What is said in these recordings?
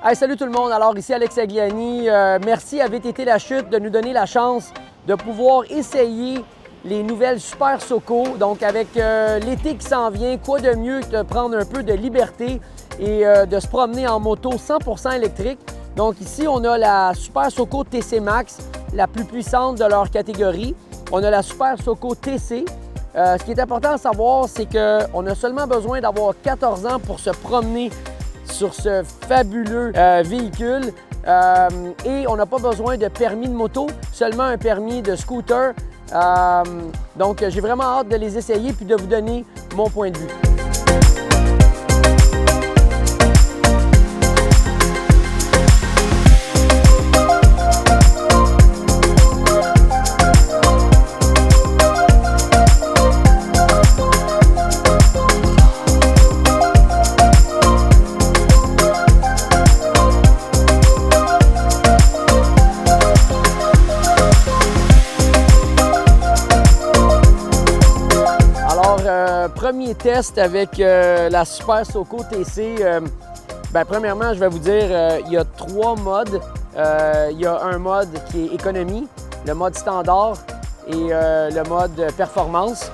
Hey, salut tout le monde, alors ici Alex Agliani. Merci à VTT La Chute de nous donner la chance de pouvoir essayer les nouvelles Super Soco. Donc avec l'été qui s'en vient, quoi de mieux que de prendre un peu de liberté et de se promener en moto 100% électrique. Donc ici, on a la Super Soco TC Max, la plus puissante de leur catégorie. On a la Super Soco TC. Ce qui est important à savoir, c'est qu'on a seulement besoin d'avoir 14 ans pour se promener sur ce fabuleux véhicule et on n'a pas besoin de permis de moto, seulement un permis de scooter. Donc, j'ai vraiment hâte de les essayer puis de vous donner mon point de vue. Premier test avec la Super Soco TC. Premièrement, je vais vous dire, il y a 3 modes. Il y a un mode qui est économie, le mode standard et le mode performance.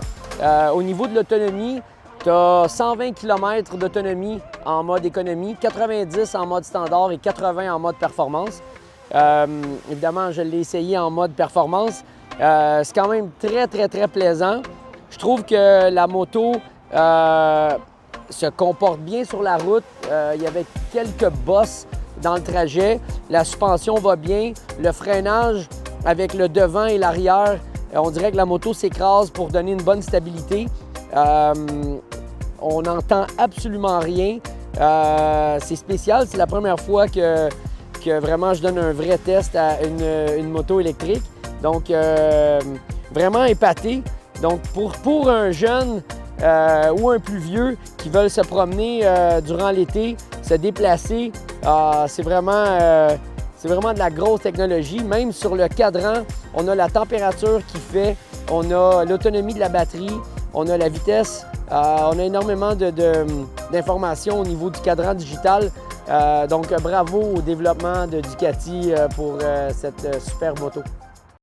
Au niveau de l'autonomie, tu as 120 km d'autonomie en mode économie, 90 en mode standard et 80 en mode performance. Évidemment, je l'ai essayé en mode performance. C'est quand même très plaisant. Je trouve que la moto se comporte bien sur la route. Il y avait quelques bosses dans le trajet. La suspension va bien. Le freinage avec le devant et l'arrière, on dirait que la moto s'écrase pour donner une bonne stabilité. On n'entend absolument rien. C'est spécial. C'est la première fois que vraiment je donne un vrai test à une moto électrique. Donc, vraiment épaté. Donc, pour un jeune ou un plus vieux qui veulent se promener durant l'été, se déplacer, c'est vraiment de la grosse technologie. Même sur le cadran, on a la température qui fait, on a l'autonomie de la batterie, on a la vitesse, on a énormément d'informations au niveau du cadran digital. Donc, bravo au développement de Ducati pour cette super moto.